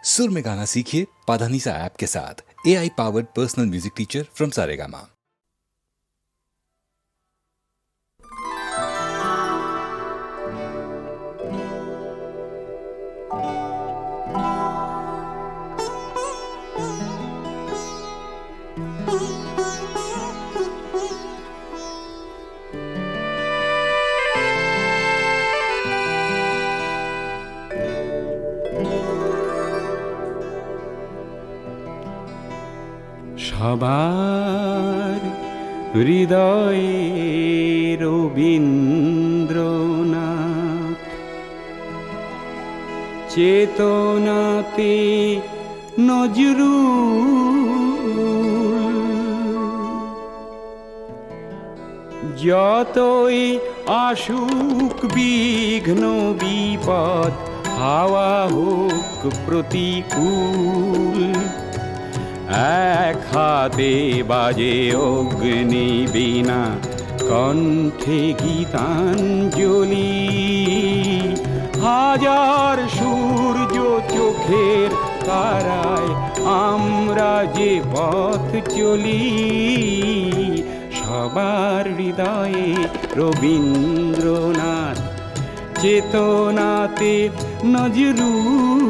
सुर में गाना सीखिए पाधानीसा ऐप के साथ। AI powered personal music teacher from Saregama. সবার হৃদয়ে রবীন্দ্রনাথ, চেতনাতে নজরুল। যতই আসুক বিঘ্ন বিপদ, হাওয়া হোক প্রতিকূল, এক হাতে বাজে অগ্নি বীণা, কণ্ঠে গীতাঞ্জলি। হাজার সূর্য চোখের তারায় আমরা যে পথ চলি, সবার হৃদয়ে রবীন্দ্রনাথ, চেতনাতে নজরুল।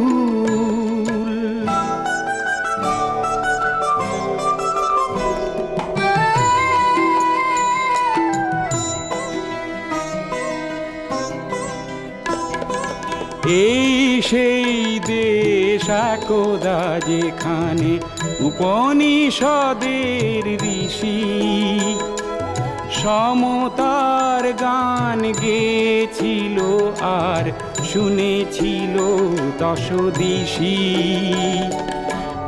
এই সেই দেশ একদা যেখানে উপনিষদের ঋষি সমতার গান গেয়েছিল আর শুনেছিল দশদিশি।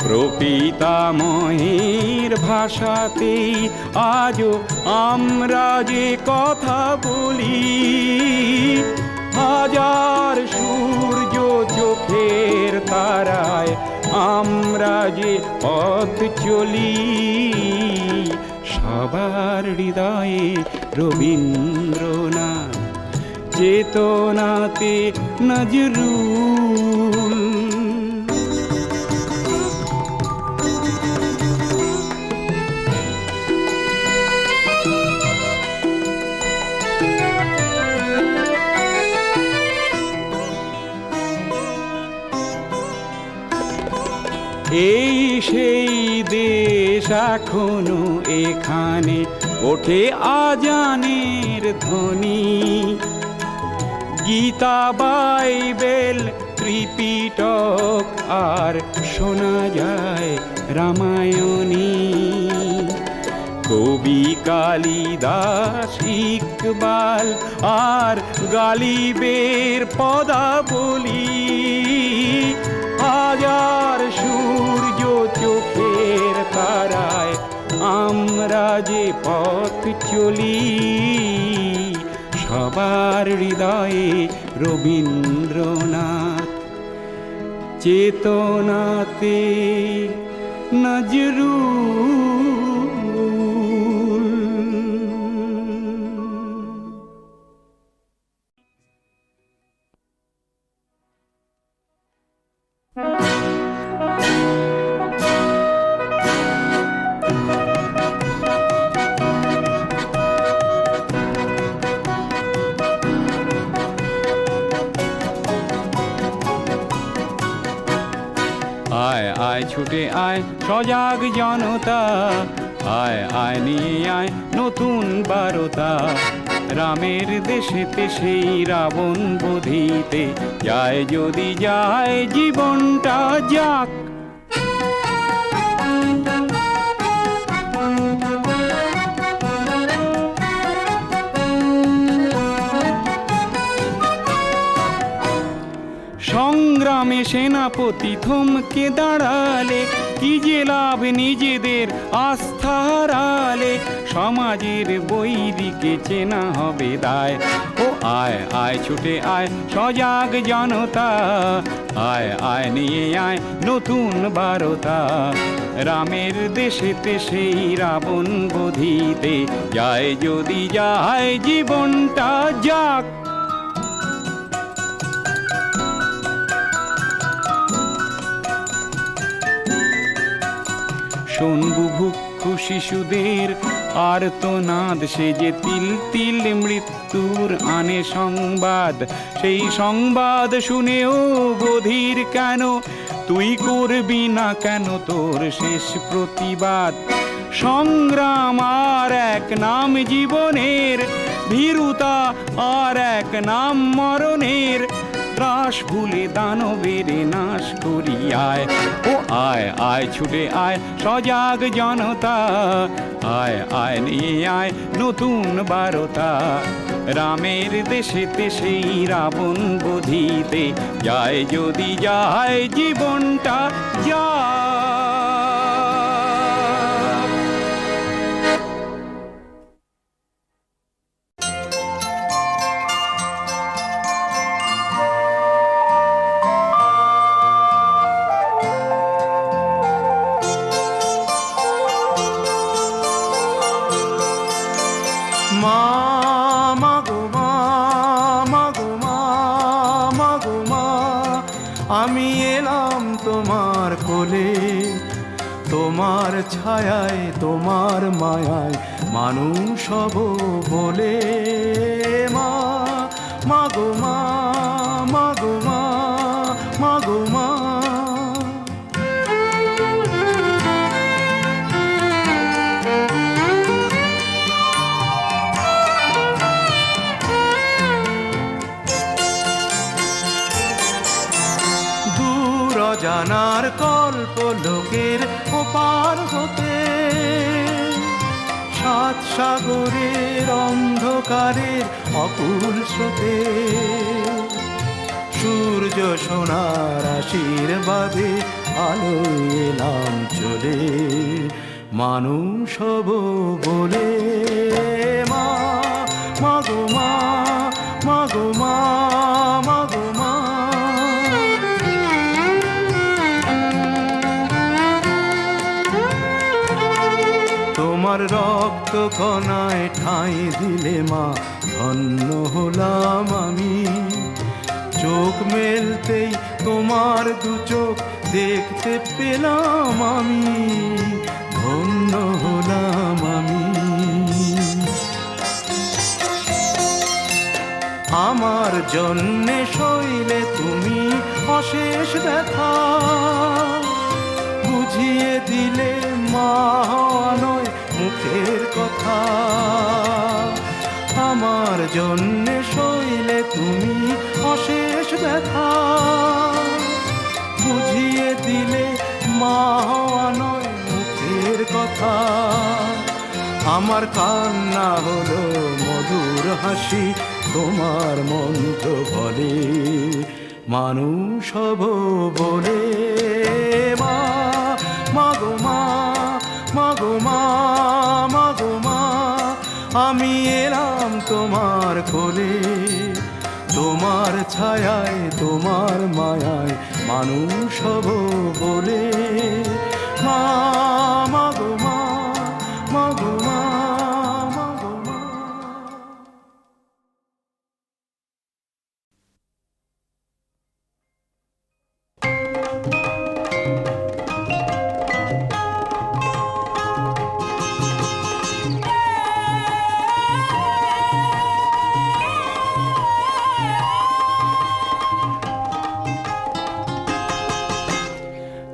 প্রপিতামহের ভাষাতেই আজও আমরা যে কথা বলি, হাজার সূর্য চোখের তারায় আমরা যে পথ চলি, সবার হৃদয়ে রবীন্দ্রনাথ, চেতনাতে নজরুল। এই সেই দেশ এখনো এখানে ওঠে আজানের ধ্বনি, গীতা বাইবেল ত্রিপিটক আর শোনা যায় রামায়ণী। কবি কালিদাস, ইকবাল আর গালিবের পদাবলী, হাজার সূর্য চোখের তারায় আমরা যে পথ চলি, সবার হৃদয়ে রবীন্দ্রনাথ, চেতনাতে নজরুল। আয় আয় ছুটে আয় সজাগ জনতা, আয় আয় নিয়ে আয় নতুন বারতা। রামের দেশেতে সেই রাবণ বধিতে যায় যদি যায় জীবনটা যাক। সংগ্রামে সেনাপতি থমকে দাঁড়ালে, কি যে লাভ নিজেদের আস্থা হারালে। সমাজের বৈরিকে চেনা হবে দায়, ও আয় আয় ছুটে আয় সজাগ জনতা, আয় আয় নিয়ে আয় নতুন বারতা। রামের দেশেতে সেই রাবণ বধিতে যায় যদি যায় জীবনটা যাক। শোন বুভুক্ষু শিশুদের আর্তনাদ, সে যে তিল তিল মৃত্যুর আনে সংবাদ। সেই সংবাদ শুনেও বধির কেন, তুই করবি না কেন তোর শেষ প্রতিবাদ? সংগ্রাম আর এক নাম জীবনের, ভীরুতা আর এক নাম মরণের। ত্রাস ভুলে দানবের নাশ করি আয়, ও আয় আয় ছুটে আয় সজাগ জনতা, আয় আয় নিয়ে আয় নতুন বারতা। রামের দেশেতে সেই রাবণ বধিতে, যায় যদি যায় জীবনটা যায়। মা মাগো মা, মাগো মা, মাগো মা, আমি এলাম তোমার কোলে, তোমার ছায়ায় তোমার মায়ায় মানুষ হব বলে। মা মাগো মা, মাগো মা, মাগো মা। জানার কল্প লোকের ওপার হতে, সাত সাগরের অন্ধকারের অকুল স্রোতে, সূর্য সোনার আশীর্বাদে আলোয় এলাম চলে, মানুষ হব বলে। মা মাগো মা, মাগো মা, মাগো মা। তোমার রক্ত কণায় ঠাঁই দিলে মা ধন্য হলাম আমি, চোখ মেলতেই তোমার দু চোখ দেখতে পেলাম আমি, ধন্য হলাম আমি। আমার জন্যে সইলে তুমি অশেষ ব্যথা, বুঝিয়ে দিলে মা নয় মুখের কথা। আমার জন্যে সইলে তুমি অশেষ ব্যথা, বুঝিয়ে দিলে মা নয় মুখের কথা। আমার কান্না হলো মধুর হাসি, তোমার মন্ত্র বলে মানুষ হব বলে। মা মাগো মা, মাগো মা, মাগো মা, আমি এলাম তোমার কোলে, তোমার ছায়ায় তোমার মায়ায় মানুষ হব বলে। মা মাগো মা, মাগো মা, মাগো মা।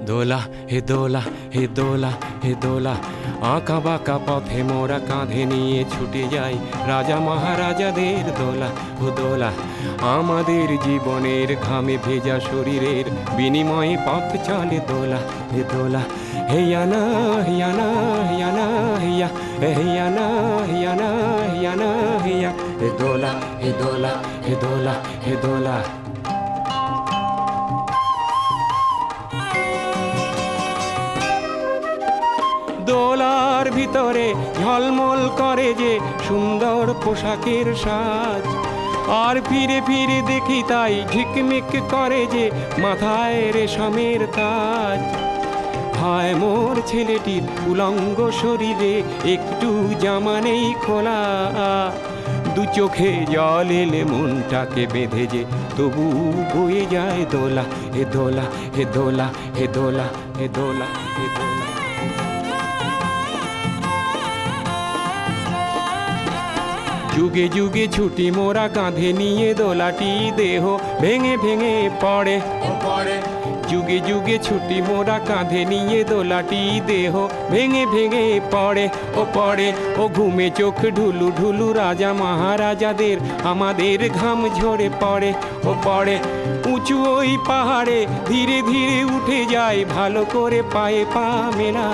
দোলা হে দোলা, হে দোলা, হে দোলা, আঁকা বাঁকা পথে মোরা কাঁধে নিয়ে ছুটে যাই রাজা মহারাজাদের দোলা। ও দোলা, আমাদের জীবনের ঘামে ভেজা শরীরের বিনিময়ে পথ চলে দোলা। হে দোলা, হেয়ানা হিয়ানা হিয়ানা হিয়া, হেয়ানা হিয়ানা হিয়ানা হিয়া। হে দোলা, হে দোলা, হে দোলা, হে দোলা। দোলার ভিতরে ঝলমল করে যে সুন্দর পোশাকের সাজ, আর ফিরে ফিরে দেখি তাই ঝিকমিক করে যে মাথায় রেশমের তাজ। হায় মোর ছেলেটির উলঙ্গ শরীরে একটু জামা নেই খোলা, দু চোখে জল এলে মনটাকে বেঁধে যে তবু বয়ে যায় দোলা। হে দোলা, হে দোলা, হে দোলা, হে দোলা, হে দোলা। যুগে যুগে ছুটি মোরা কাঁধে নিয়ে দোলাটি দেহ ভেঙে ভেঙে পড়ে যুগে যুগে ছুটি মোরা কাঁধে নিয়ে দোলাটি দেহ ভেঙে ভেঙে পড়ে ও ঘুমে চোখ ঢুলু ঢুলু রাজা মহারাজাদের আমাদের ঘাম ঝরে পড়ে উঁচু ওই পাহাড়ে ধীরে ধীরে উঠে যায় ভালো করে পায়ে পা মেলা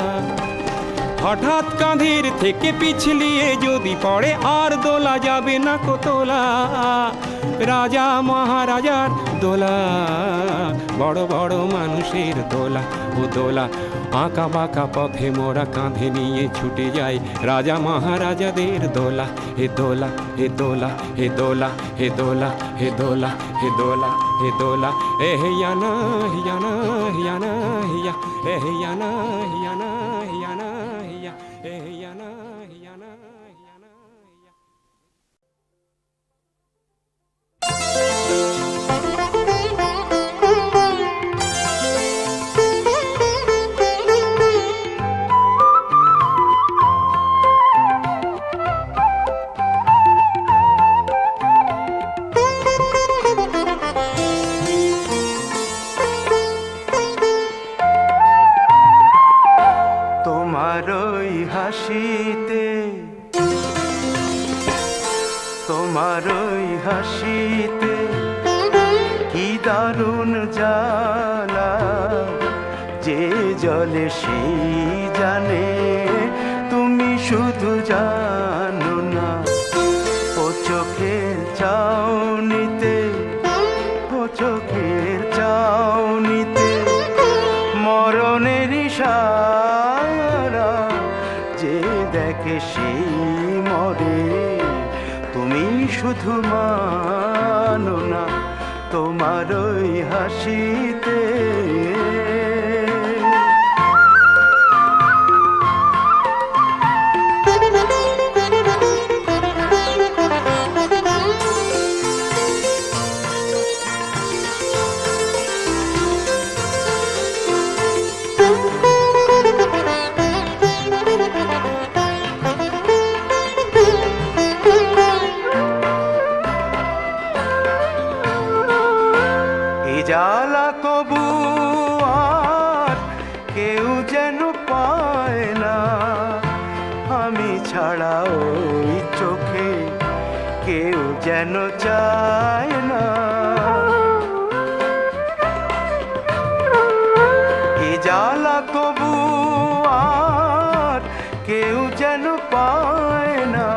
হঠাৎ কাঁধের থেকে পিছলিয়ে যদি পড়ে আর দোলা যাবে না তোলা রাজা মহারাজার দোলা বড় বড় মানুষের দোলা ও দোলা আঁকা বাঁকা পথে মোরা কাঁধে নিয়ে ছুটে যায় রাজা মহারাজাদের দোলা হে দোলা হে দোলা হে দোলা হে দোলা হে দোলা হে দোলা হে দোলা এ হিয়ানা হিয়ানা হিয়ানা হিয়া এ হিয়ানা হিয়ানা হিয়ানা হিয়া এ হিয়ানা হিয়ানা হিয়ানা হিয়া তোমারই হাসিতে তোমারই হাসিতে কি দারুণ জ্বালা যে জলে সেই জানে তুমি শুধু জানো না ও চোখের চাউনিতে ও চোখের চাউনিতে মরণের ইশারা যে দেখে সেই মরে তুমি শুধু মানো না তোমার ওই হাসিতে জ্বালা তবু আর কেউ যেন পায় না আমি ছাড়া ওই চোখে কেউ যেন চায় না এ জ্বালা তবু আর কেউ যেন পায় না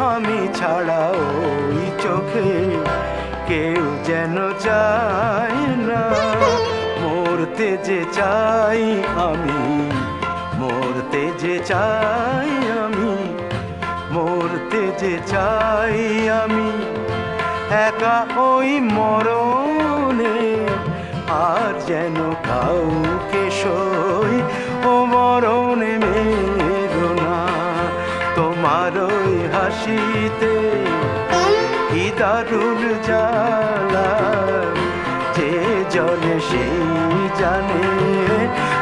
আমি ছাড়া ওই চোখে কেউ যেন চায় না মরতে যে চাই আমি মরতে যে চাই আমি মরতে যে চাই আমি একা ওই মরণে আর যেন কাউকে সই ও মরণে মেরো না তোমার ওই হাসিতে কি দারুণ জ্বালা যে জলে সেই জানে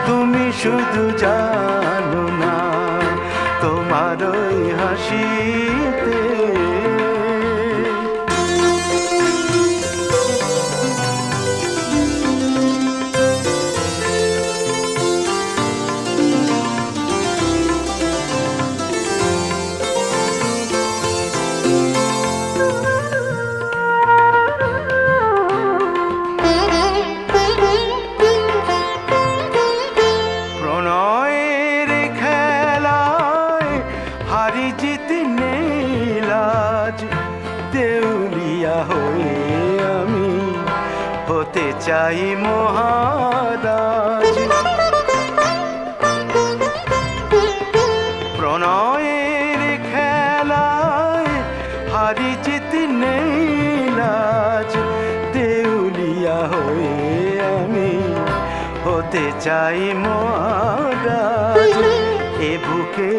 তুমি শুধু জানো না তোমার ওই হাসিতে চাই মহারাজ প্রণয়ের খেলায় হারি জিত নেই লাজ দেউলিয়া হয়ে আমি হতে চাই মহারাজ এ বুকে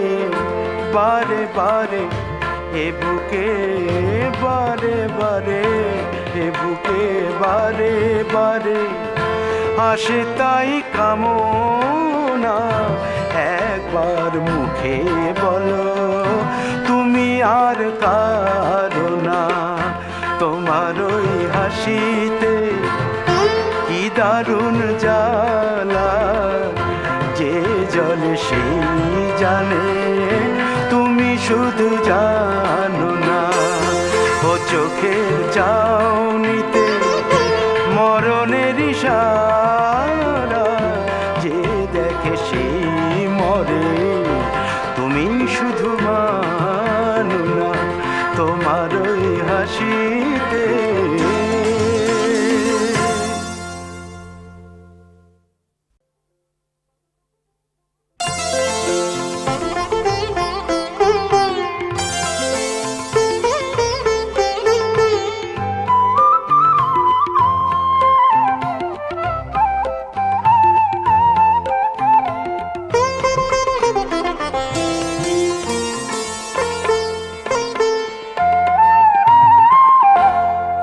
বারে বারে এ বুকে বারে বারে এ বুকে বারে বারে আসে তাই কামনা একবার মুখে বলো তুমি আর কারো না, তোমার ওই হাসিতে কি দারুণ জ্বালা, যে জলে সেই জানে, তুমি শুধু জানো না। ও চোখের চাউনিতে মরণের ইশারা, যে দেখে সেই মরে, তুমি শুধু মানো না তোমার ওই হাসিতে।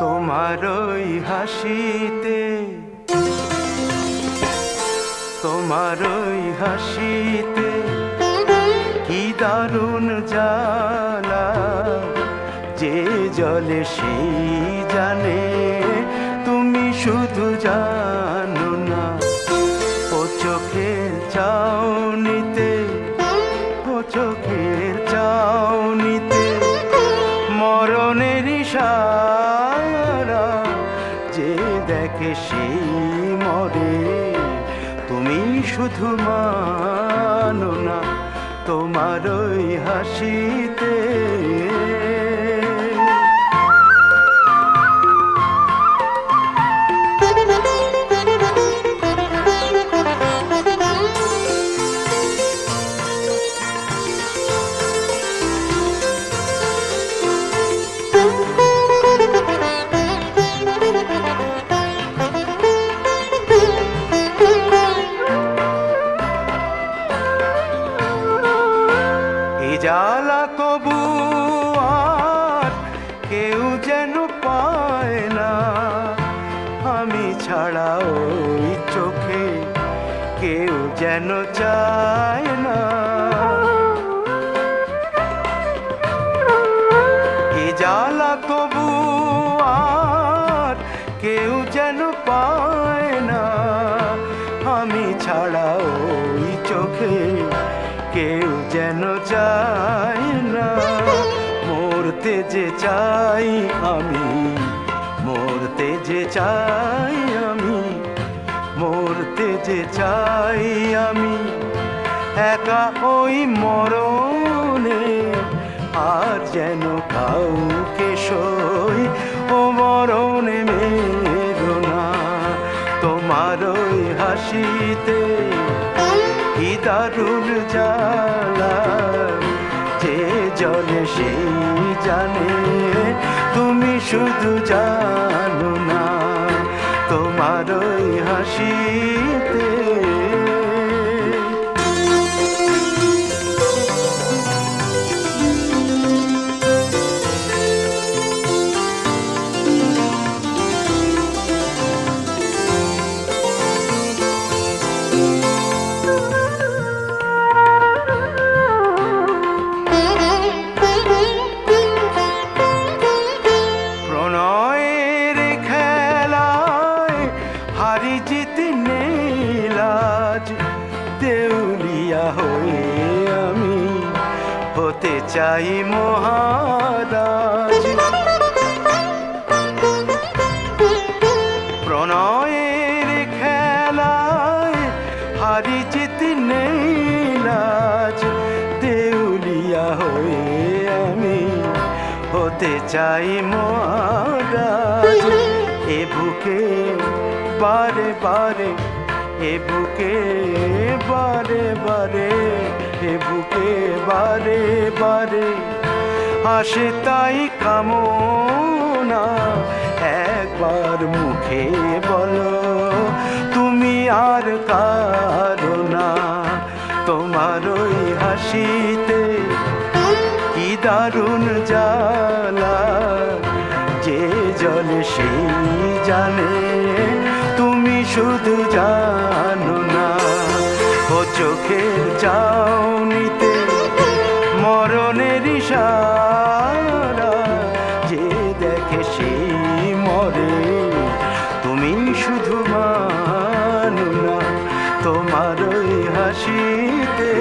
তোমার ওই হাসিতে, তোমার ওই হাসিতে কি দারুণ জ্বালা, যে জলে সেই জানে, তুমি শুধু জানো না। ও চোখের চাউনিতে, ও চোখের চাউনিতে মরণের ইশারা, যে দেখে সেই মরে, তুমি শুধু মানো না তোমার ওই হাসিতে। জ্বালা তবু আর কেউ যেন পায় না, আমি ছাড়া ওই চোখে কেউ যেন চায় না। এ জ্বালা তবু আর কেউ যেন পায় না, আমি ছাড়া ওই চোখে কেউ যেন চায় না। মরতে যে চাই আমি, মরতে যে চাই আমি, মরতে যে চাই আমি, একা ওই মরণে, আর যেন কাউকে সই ও মরণে মেরো না। তোমার ওই হাসিতে কি দারুণ জ্বালা, যে জলে সেই জানে, তুমি শুধু জানো না তোমার ওই হাসিতে। হতে চাই মহারাজ, প্রণয়ের খেলায় হারি জিত নেই লাজ, দেউলিয়া হয়ে আমি হতে চাই মহারাজ। এ বুকে বারে বারে, এ বুকে বারে বারে, এ বুকে বারে বারে আসে তাই কামনা, একবার মুখে বলো তুমি আর কারো না। তোমার ওই হাসিতে কি দারুণ জ্বালা, যে জলে সেই জানে, তুমি শুধু জানো না। ও চোখের চাউনিতে মরণের ইশারা, যে দেখে সেই মরে। তুমি শুধু মানো না, তোমার ওই হাসিতে